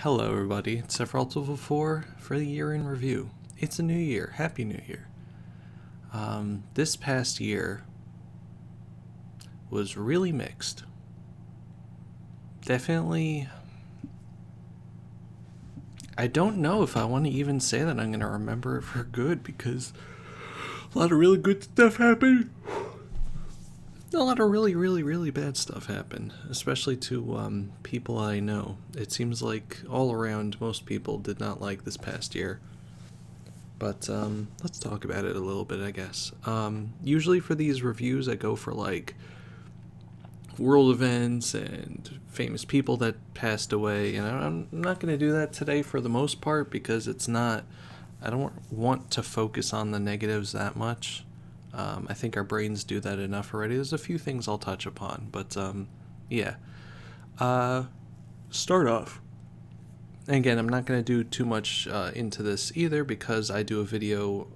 Hello, everybody. It's Sephiroth4 for the year in review. It's a new year. Happy New Year. This past year was really mixed. Definitely, I don't know if I want to even say that I'm going to remember it for good because a lot of really good stuff happened. A lot of really bad stuff happened, especially to people I know. It seems like all around most people did not like this past year. But let's talk about it a little bit, I guess. Usually for these reviews, I go for like world events and famous people that passed away, and I'm not going to do that today for the most part because I don't want to focus on the negatives that much. I think our brains do that enough already. There's a few things I'll touch upon, but yeah. Start off. And again, I'm not going to do too much into this either because I do a video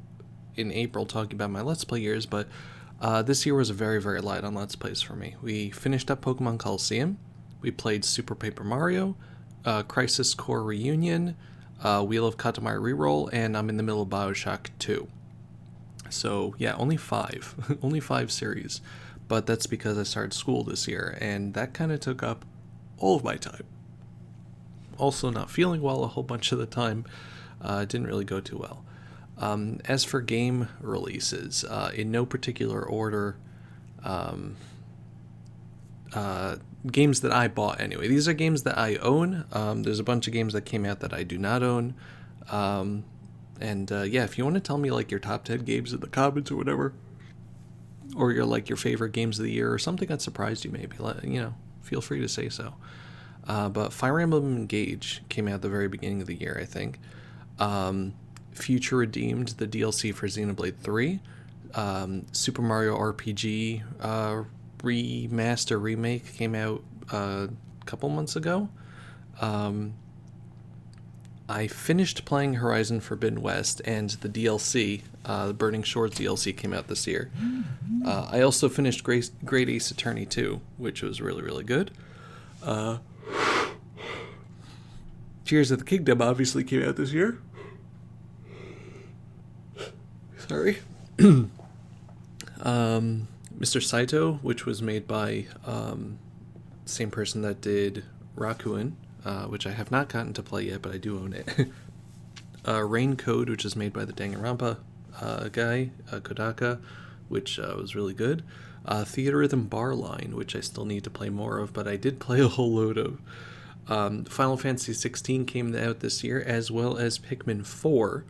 in April talking about my Let's Play years, but this year was very light on Let's Plays for me. We finished up Pokemon Colosseum, we played Super Paper Mario, Crisis Core Reunion, Wheel of Katamari Reroll, and I'm in the middle of Bioshock 2. So yeah, only 5. Only 5 series. But that's because I started school this year, and that kind of took up all of my time. Also not feeling well a whole bunch of the time. Didn't really go too well. As for game releases, in no particular order, games that I bought anyway. These are games that I own. There's a bunch of games that came out that I do not own. Yeah, if you want to tell me like your top 10 games in the comments or whatever, or your favorite games of the year or something that surprised you, maybe, feel free to say so. But Fire Emblem Engage came out at the very beginning of the year, I think. Future Redeemed, the DLC for Xenoblade 3. Super Mario RPG remake came out a couple months ago. I finished playing Horizon Forbidden West, and the DLC, the Burning Shores DLC, came out this year. I also finished Great Ace Attorney 2, which was really good. Tears of the Kingdom obviously came out this year. Sorry. Mr. Saito, which was made by same person that did Rakuen, which I have not gotten to play yet, but I do own it. Rain Code, which is made by the Danganronpa guy, Kodaka, which was really good. Theatrhythm Barline, which I still need to play more of, but I did play a whole load of. Final Fantasy 16 came out this year, as well as Pikmin 4.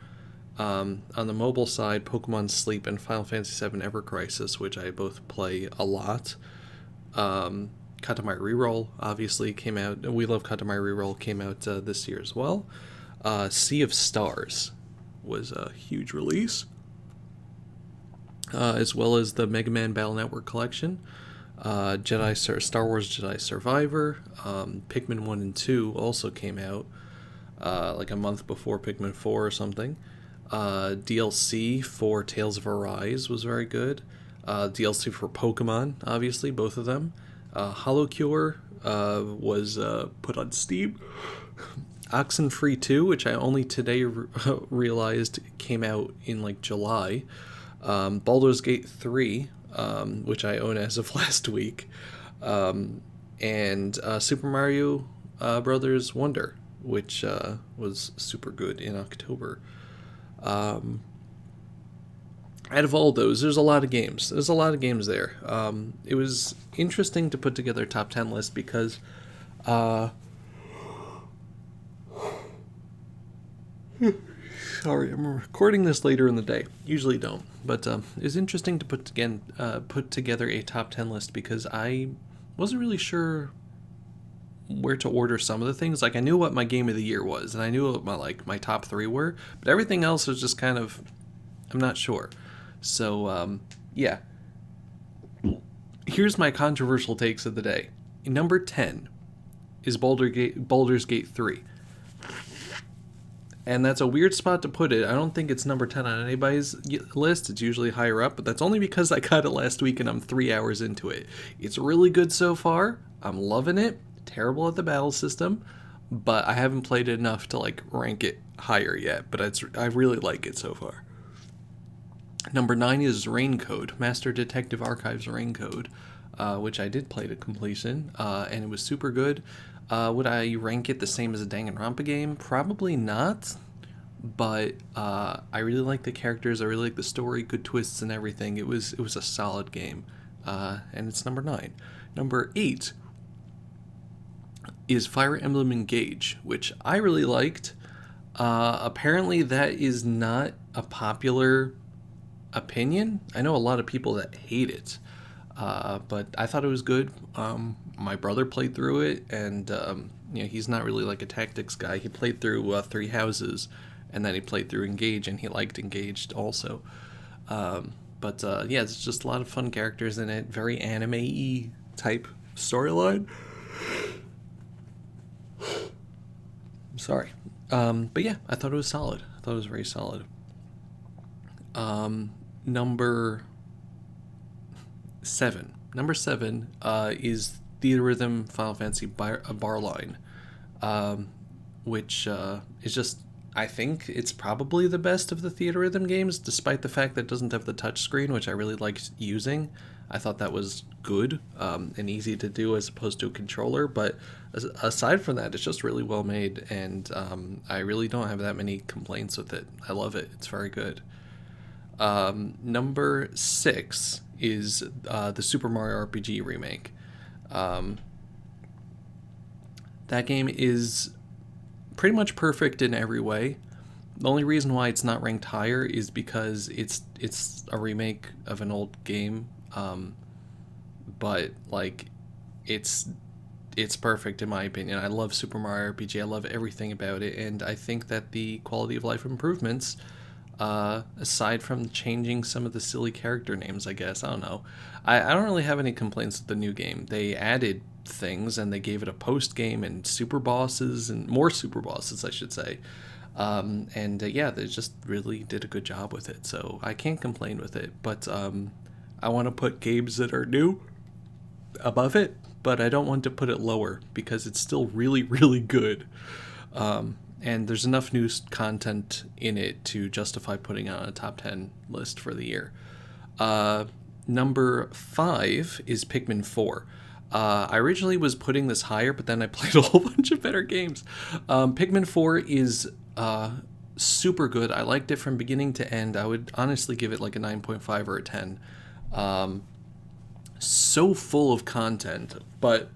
On the mobile side, Pokemon Sleep and Final Fantasy VII Ever Crisis, which I both play a lot. Katamari Reroll obviously came out. We Love Katamari Reroll came out this year as well. Sea of Stars was a huge release, as well as the Mega Man Battle Network collection. Star Wars Jedi Survivor, Pikmin 1 and 2 also came out like a month before Pikmin 4 or something. DLC for Tales of Arise was very good. DLC for Pokemon, obviously, both of them. Holocure was put on Steam. Oxenfree 2, which I only today realized came out in like July. Baldur's Gate 3, which I own as of last week. And Super Mario Brothers Wonder, which was super good in October. Out of all those, there's a lot of games. There's a lot of games there. It was interesting to put together a top 10 list because sorry, I'm recording this later in the day. Usually don't, but it's interesting to put together a top 10 list because I wasn't really sure where to order some of the things. Like, I knew what my game of the year was, and I knew what my top 3 were, but everything else was just kind of, I'm not sure. So yeah, here's my controversial takes of the day. Number 10 is Baldur's Gate 3. And that's a weird spot to put it. I don't think it's number 10 on anybody's list. It's usually higher up, but that's only because I got it last week and I'm 3 hours into it. It's really good so far. I'm loving it. Terrible at the battle system, but I haven't played it enough to like rank it higher yet. But I really like it so far. Number 9 is Rain Code, Master Detective Archives Rain Code, which I did play to completion, and it was super good. Would I rank it the same as a Danganronpa game? Probably not, but I really like the characters. I really like the story, good twists and everything. It was a solid game, and it's number 9. Number 8 is Fire Emblem Engage, which I really liked. Apparently, that is not a popular opinion. I know a lot of people that hate it, but I thought it was good. My brother played through it, and he's not really like a tactics guy. He played through Three Houses, and then he played through Engage, and he liked Engaged also. But it's just a lot of fun characters in it. Very anime-y type storyline. Sorry. But yeah, I thought it was solid. I thought it was very solid. Number 7. Number 7 is Theatrhythm Final Fantasy Barline, which is just, I think it's probably the best of the Theatrhythm games, despite the fact that it doesn't have the touchscreen, which I really liked using. I thought that was good and easy to do as opposed to a controller, but aside from that, it's just really well made, and I really don't have that many complaints with it. I love it. It's very good. Number 6 is the Super Mario RPG remake. That game is pretty much perfect in every way. The only reason why it's not ranked higher is because it's a remake of an old game. But like it's perfect in my opinion. I love Super Mario RPG. I love everything about it, and I think that the quality of life improvements, aside from changing some of the silly character names, I guess, I don't know. I don't really have any complaints with the new game. They added things, and they gave it a post game and super bosses, and more super bosses, I should say. They just really did a good job with it, so I can't complain with it. But I want to put games that are new above it, but I don't want to put it lower because it's still really, really good. And there's enough new content in it to justify putting it on a top 10 list for the year. Number 5 is Pikmin 4. I originally was putting this higher, but then I played a whole bunch of better games. Pikmin 4 is super good. I liked it from beginning to end. I would honestly give it like a 9.5 or a 10. So full of content, but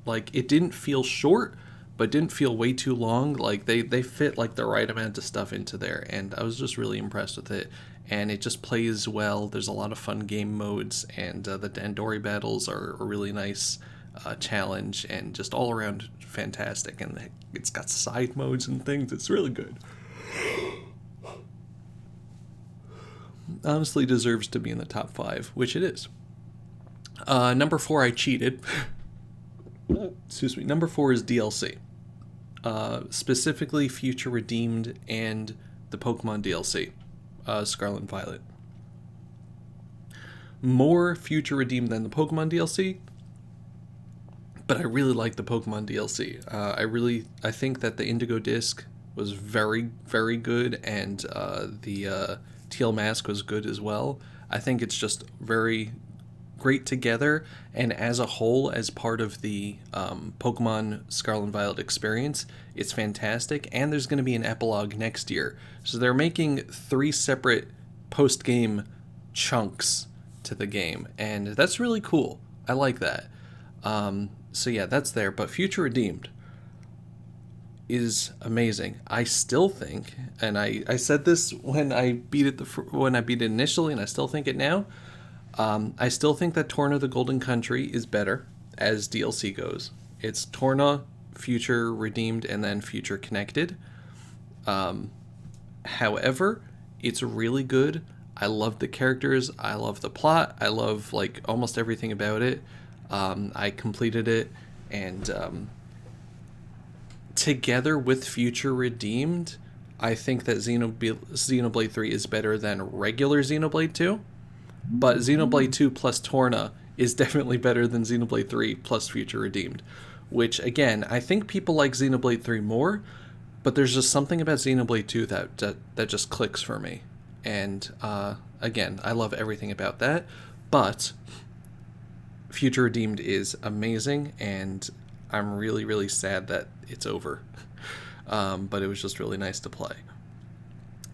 like it didn't feel short, but didn't feel way too long. Like they fit like the right amount of stuff into there, and I was just really impressed with it. And it just plays well. There's a lot of fun game modes, and the Dandori battles are a really nice challenge, and just all around fantastic. And it's got side modes and things. It's really good. Honestly deserves to be in the top 5, which it is. Number 4, I cheated. Excuse me. Number 4 is DLC. Specifically Future Redeemed and the Pokemon DLC, Scarlet and Violet. More Future Redeemed than the Pokemon DLC, but I really like the Pokemon DLC. I think that the Indigo Disc was very, very good, and the Teal Mask was good as well. I think it's just very great together, and as a whole, as part of the Pokemon Scarlet and Violet experience, it's fantastic. And there's going to be an epilogue next year, so they're making 3 separate post-game chunks to the game, and that's really cool. I like that. So yeah, that's there. But Future Redeemed is amazing. I still think, and I said this when I beat it initially, and I still think it now. I still think that Torna the Golden Country is better as DLC goes. It's Torna, Future Redeemed, and then Future Connected. However, it's really good. I love the characters. I love the plot. I love like almost everything about it. I completed it, and together with Future Redeemed, I think that Xenoblade 3 is better than regular Xenoblade 2. But Xenoblade 2 plus Torna is definitely better than Xenoblade 3 plus Future Redeemed, which again, I think people like Xenoblade 3 more, but there's just something about Xenoblade 2 that just clicks for me. And again, I love everything about that, but Future Redeemed is amazing, and I'm really, really sad that it's over. But it was just really nice to play.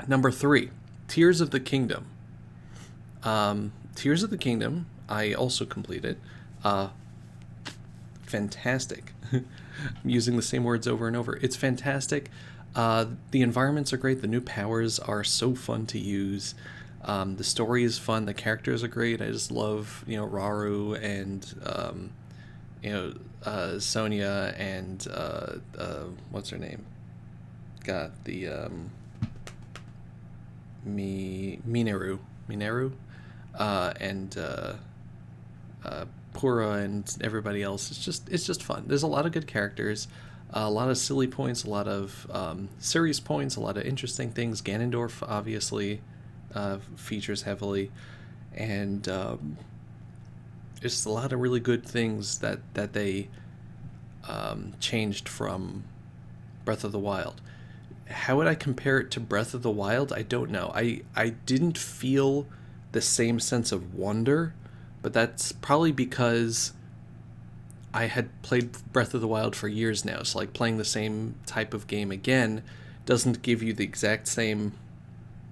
Number 3, Tears of the Kingdom. Tears of the Kingdom, I also completed. Fantastic. I'm using the same words over and over. It's fantastic. The environments are great. The new powers are so fun to use. The story is fun. The characters are great. I just love, Rauru and, Sonia and, what's her name? Got the, Mineru, and Pura and everybody else. It's just fun. There's a lot of good characters, a lot of silly points, a lot of serious points, a lot of interesting things. Ganondorf obviously features heavily, and just a lot of really good things that they changed from Breath of the Wild. How would I compare it to Breath of the Wild? I don't know. I didn't feel the same sense of wonder, but that's probably because I had played Breath of the Wild for years now. So like playing the same type of game again doesn't give you the exact same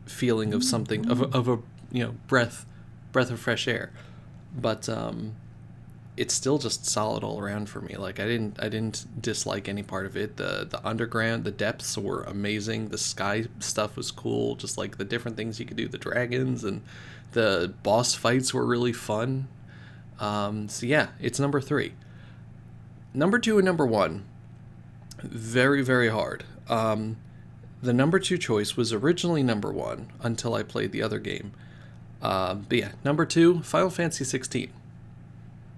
feeling of something of a breath of fresh air. But it's still just solid all around for me. Like I didn't dislike any part of it. The underground, the depths were amazing. The sky stuff was cool. Just like the different things you could do, the dragons and the boss fights were really fun. So yeah, it's number 3. Number 2 and number 1, very, very hard. The number 2 choice was originally number 1 until I played the other game. But yeah, number 2, Final Fantasy 16.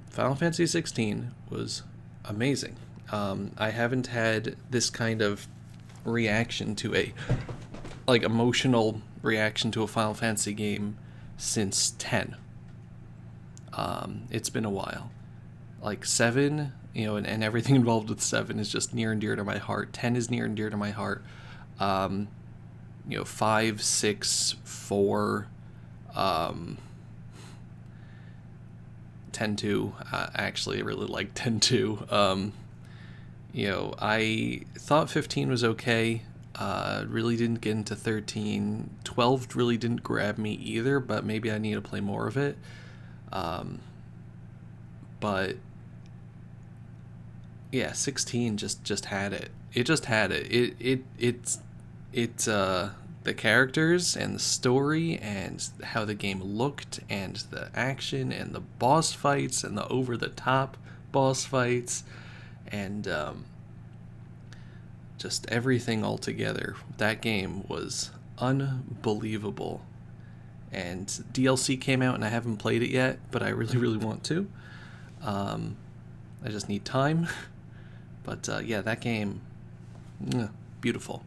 Final Fantasy 16 was amazing. I haven't had this kind of reaction to emotional reaction to a Final Fantasy game since 10. It's been a while. Like 7, and everything involved with 7 is just near and dear to my heart. 10 is near and dear to my heart. 5, 6, 4, 10-2. Actually, I really liked 10-2. I thought 15 was okay. Really didn't get into 13. 12 really didn't grab me either, but maybe I need to play more of it. But yeah, 16 just had it. It just had it. It's the characters and the story and how the game looked and the action and the boss fights and the over-the-top boss fights and just everything all together. That game was unbelievable. And DLC came out and I haven't played it yet, but I really, really want to. I just need time. But yeah, that game, beautiful.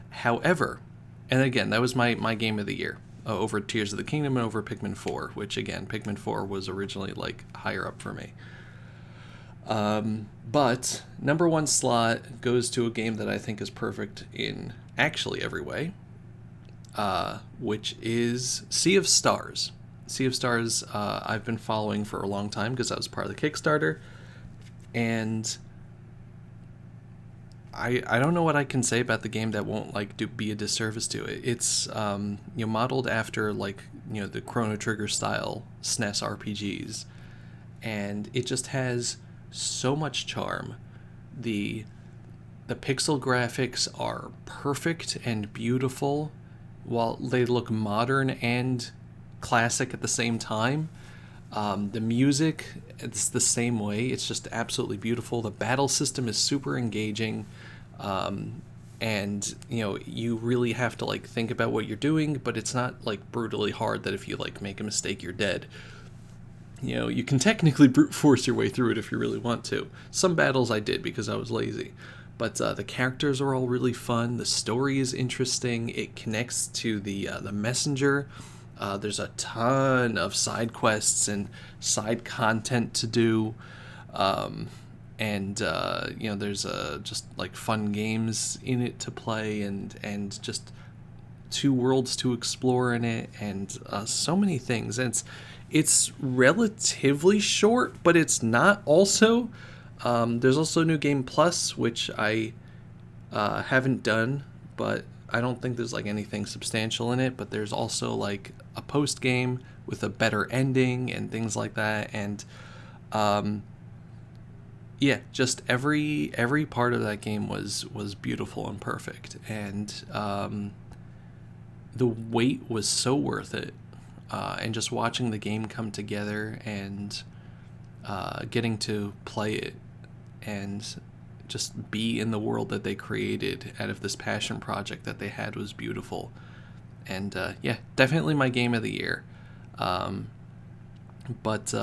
However, and again, that was my game of the year, over Tears of the Kingdom and over Pikmin 4, which again, Pikmin 4 was originally like higher up for me. But number 1 slot goes to a game that I think is perfect in actually every way, which is Sea of Stars. Sea of Stars, I've been following for a long time because I was part of the Kickstarter, and I don't know what I can say about the game that won't be a disservice to it. It's modeled after the Chrono Trigger style SNES RPGs, and it just has so much charm. The pixel graphics are perfect and beautiful, while they look modern and classic at the same time. The music, it's the same way. It's just absolutely beautiful. The battle system is super engaging, and you really have to think about what you're doing, but it's not brutally hard that if you make a mistake you're dead. You can technically brute force your way through it if you really want to. Some battles I did because I was lazy. But the characters are all really fun. The story is interesting. It connects to the messenger. There's a ton of side quests and side content to do. and there's just like fun games in it to play, and just two worlds to explore in it, and so many things. And it's relatively short, but it's not also. There's also New Game Plus, which I haven't done, but I don't think there's like anything substantial in it. But there's also like a post game with a better ending and things like that. And yeah, just every part of that game was beautiful and perfect. And the wait was so worth it. And just watching the game come together, and getting to play it, and just be in the world that they created out of this passion project that they had was beautiful. And yeah, definitely my game of the year. But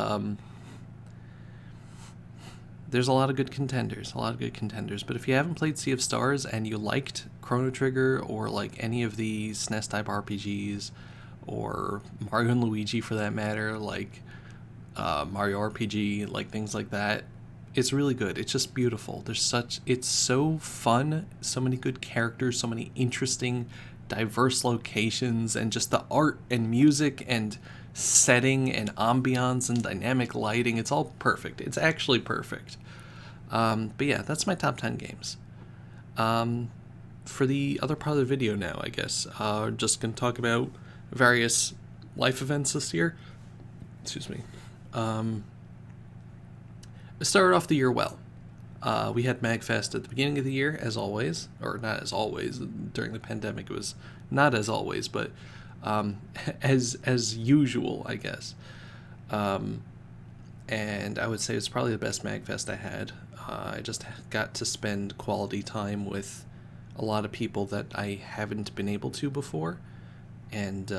there's a lot of good contenders, But if you haven't played Sea of Stars and you liked Chrono Trigger, or like any of the SNES type RPGs, or Mario and Luigi for that matter, like Mario RPG, like things like that, it's really good. It's just beautiful. It's so fun, so many good characters, so many interesting, diverse locations, and just the art and music and setting and ambiance and dynamic lighting. It's all perfect. It's actually perfect. But yeah, that's my top 10 games. For the other part of the video now, I guess, just going to talk about various life events this year. Excuse me. It started off the year well. We had MagFest at the beginning of the year, as always, or not as always. During the pandemic, it was not as always, but as usual, I guess. And I would say it's probably the best MagFest I had. I just got to spend quality time with a lot of people that I haven't been able to before, and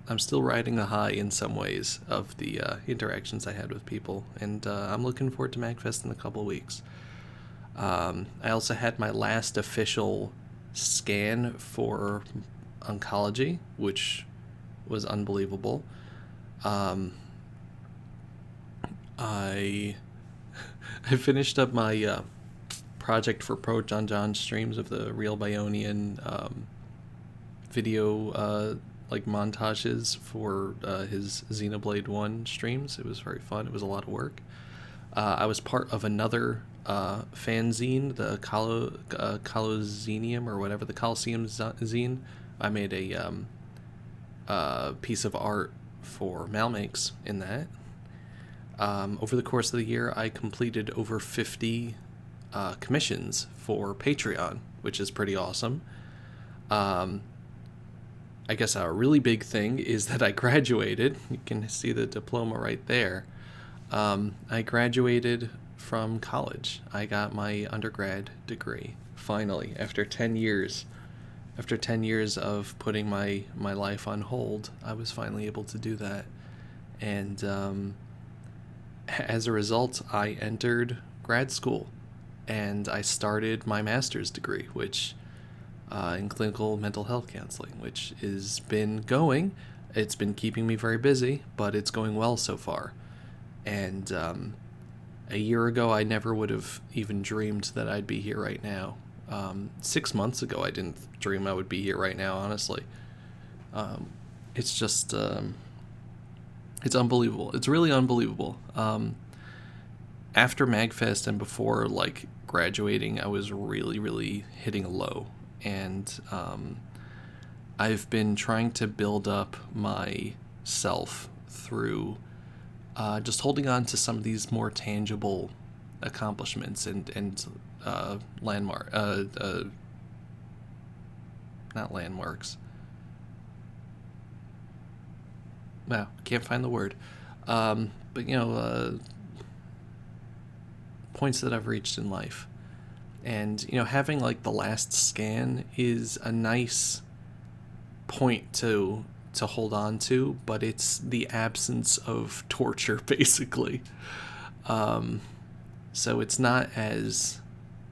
I'm still riding the high in some ways of the interactions I had with people, and I'm looking forward to MagFest in a couple weeks. I also had my last official scan for oncology, which was unbelievable. I finished up my project for Pro John John streams of the Real Bionian video like montages for his Xenoblade 1 streams. It was very fun. It was a lot of work. I was part of another fanzine, the Colosseum or whatever, the Coliseum zine. I made a piece of art for Malmakes in that. Over the course of the year, I completed over 50 commissions for Patreon, which is pretty awesome. I guess a really big thing is that I graduated. You can see the diploma right there. I graduated from college. I got my undergrad degree, finally, after 10 years. After 10 years of putting my life on hold, I was finally able to do that. And as a result, I entered grad school, and I started my master's degree, which in clinical mental health counseling, which has been going. It's been keeping me very busy, but it's going well so far. And a year ago, I never would have even dreamed that I'd be here right now. 6 months ago, I didn't dream I would be here right now, honestly. It's just, it's unbelievable. It's really unbelievable. After MagFest and before, like, graduating, I was really, really hitting a low. And I've been trying to build up myself through just holding on to some of these more tangible accomplishments and not landmarks. Wow, can't find the word. But points that I've reached in life. And, having like the last scan is a nice point to hold on to, but it's the absence of torture, basically. So it's not as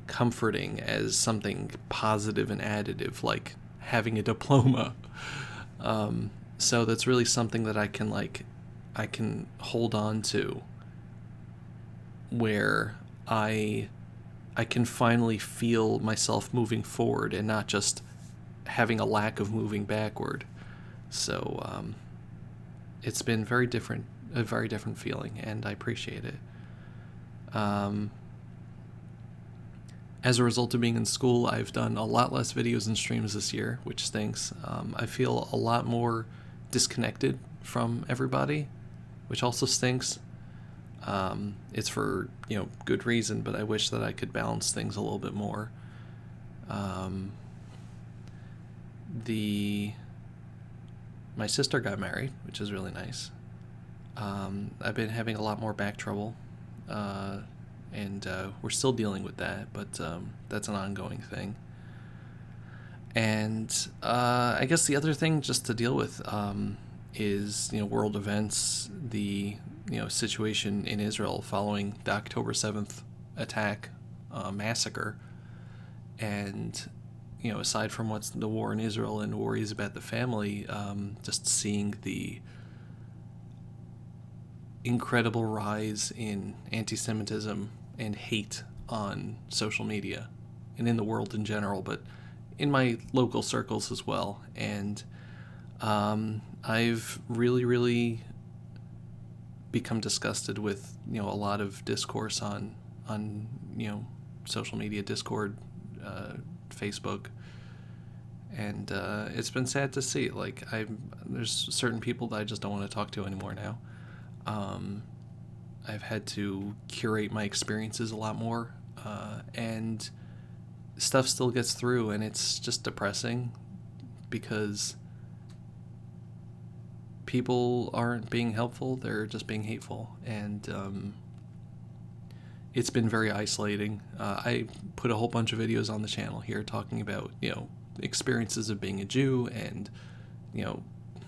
comforting as something positive and additive, like having a diploma. So that's really something that I can hold on to, where I can finally feel myself moving forward and not just having a lack of moving backward. So it's been a very different feeling, and I appreciate it. As a result of being in school, I've done a lot less videos and streams this year, which stinks. I feel a lot more disconnected from everybody, which also stinks. It's for, good reason, but I wish that I could balance things a little bit more. My sister got married, which is really nice. I've been having a lot more back trouble, and we're still dealing with that, but that's an ongoing thing. And I guess the other thing just to deal with is world events, the situation in Israel following the October 7th attack, massacre, and aside from what's the war in Israel and worries about the family, just seeing the incredible rise in anti-Semitism and hate on social media and in the world in general, but in my local circles as well. And I've really, really become disgusted with a lot of discourse on social media, Discord, Facebook, and it's been sad to see. Like, there's certain people that I just don't want to talk to anymore now. I've had to curate my experiences a lot more, and stuff still gets through, and it's just depressing because people aren't being helpful, they're just being hateful, and it's been very isolating. I put a whole bunch of videos on the channel here talking about, experiences of being a Jew and,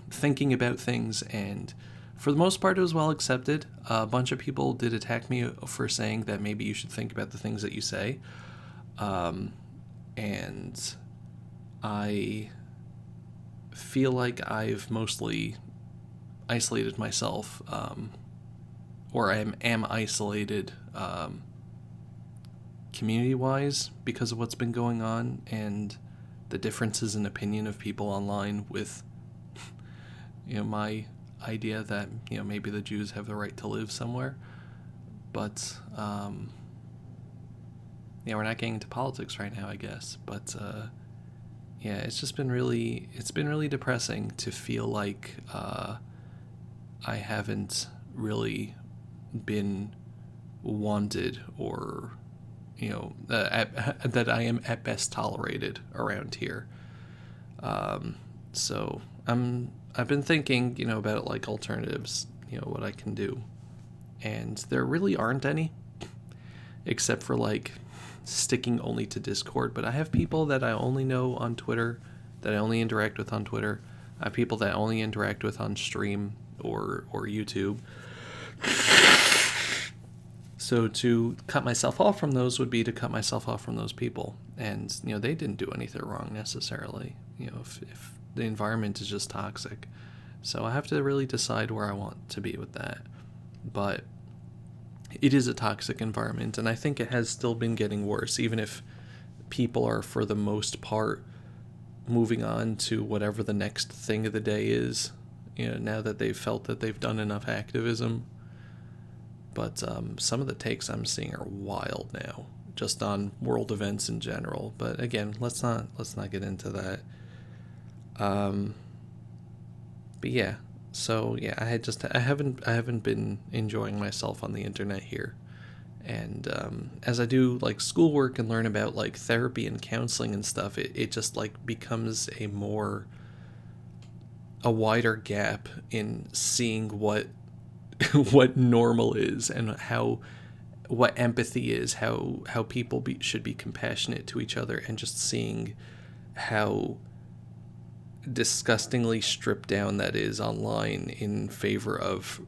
thinking about things, and for the most part it was well accepted. A bunch of people did attack me for saying that maybe you should think about the things that you say. And I feel like I've mostly isolated myself, or I am isolated community-wise because of what's been going on and the differences in opinion of people online with my idea that maybe the Jews have the right to live somewhere. But we're not getting into politics right now, I guess, but it's been really depressing to feel like I haven't really been wanted, or that I am at best tolerated around here. So I've been thinking about like alternatives, what I can do, and there really aren't any, except for like sticking only to Discord. But I have people that I only know on Twitter, that I only interact with on Twitter. I have people that I only interact with on stream or YouTube. So to cut myself off from those would be to cut myself off from those people, and they didn't do anything wrong necessarily. If the environment is just toxic, so I have to really decide where I want to be with that. But it is a toxic environment, and I think it has still been getting worse, even if people are, for the most part, moving on to whatever the next thing of the day is, now that they've felt that they've done enough activism. But some of the takes I'm seeing are wild now, just on world events in general. But again, let's not get into that. But yeah, so yeah, I haven't been enjoying myself on the internet here, and as I do like schoolwork and learn about like therapy and counseling and stuff, it just like becomes a wider gap in seeing what normal is, and what empathy is, how people should be compassionate to each other, and just seeing how disgustingly stripped down that is online in favor of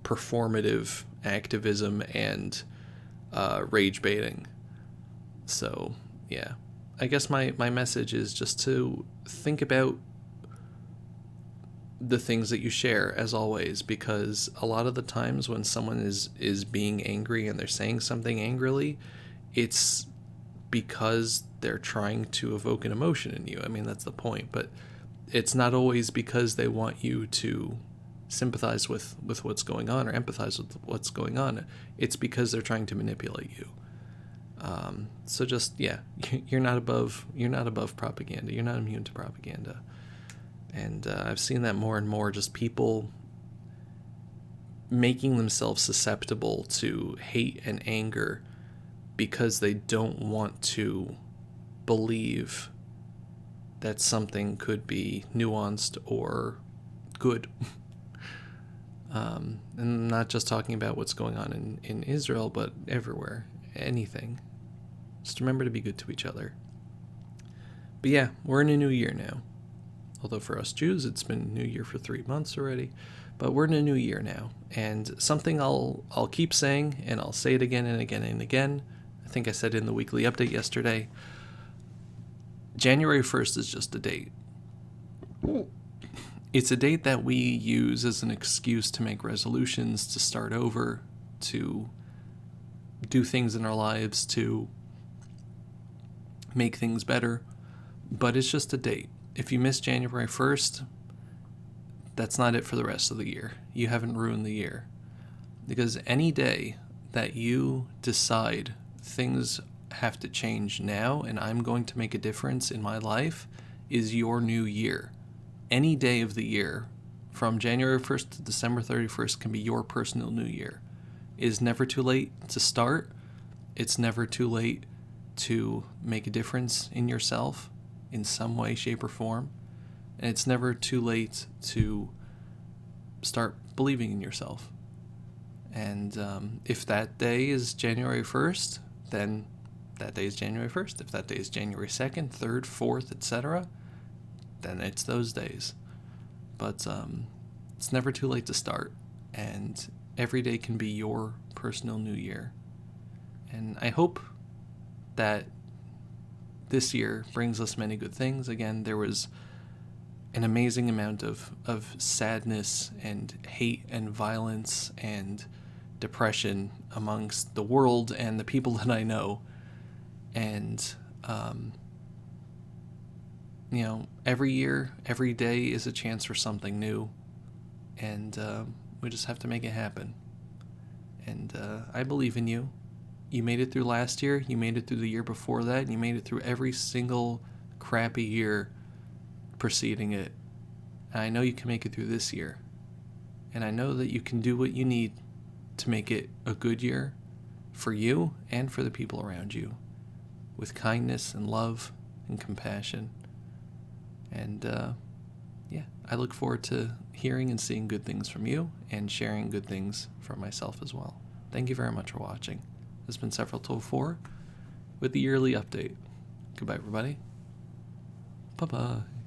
performative activism and rage baiting. So yeah, I guess my message is just to think about the things that you share, as always, because a lot of the times when someone is being angry and they're saying something angrily, it's because they're trying to evoke an emotion in you. I mean, that's the point, but it's not always because they want you to sympathize with what's going on or empathize with what's going on. It's because they're trying to manipulate you. So just, yeah, you're not above propaganda. You're not immune to propaganda. And I've seen that more and more, just people making themselves susceptible to hate and anger because they don't want to believe that something could be nuanced or good. And not just talking about what's going on in Israel, but everywhere. Anything. Just remember to be good to each other. But yeah, we're in a new year now. Although for us Jews, it's been New Year for 3 months already. But we're in a new year now. And something I'll keep saying, and I'll say it again and again and again. I think I said in the weekly update yesterday. January 1st is just a date. It's a date that we use as an excuse to make resolutions, to start over, to do things in our lives, to make things better. But it's just a date. If you miss January 1st, that's not it for the rest of the year. You haven't ruined the year. Because any day that you decide things have to change now and I'm going to make a difference in my life is your new year. Any day of the year from January 1st to December 31st can be your personal new year. It is never too late to start. It's never too late to make a difference in yourself in some way, shape, or form. And it's never too late to start believing in yourself. And if that day is January 1st, then that day is January 1st. If that day is January 2nd, 3rd, 4th, etc., then it's those days. But it's never too late to start. And every day can be your personal new year. And I hope that this year brings us many good things. Again, there was an amazing amount of sadness and hate and violence and depression amongst the world and the people that I know. And, every year, every day is a chance for something new. And we just have to make it happen. And I believe in you. You made it through last year, you made it through the year before that, and you made it through every single crappy year preceding it. And I know you can make it through this year. And I know that you can do what you need to make it a good year for you and for the people around you, with kindness and love and compassion. And I look forward to hearing and seeing good things from you and sharing good things from myself as well. Thank you very much for watching. This has been Several Told 4 with the yearly update. Goodbye, everybody. Bye-bye.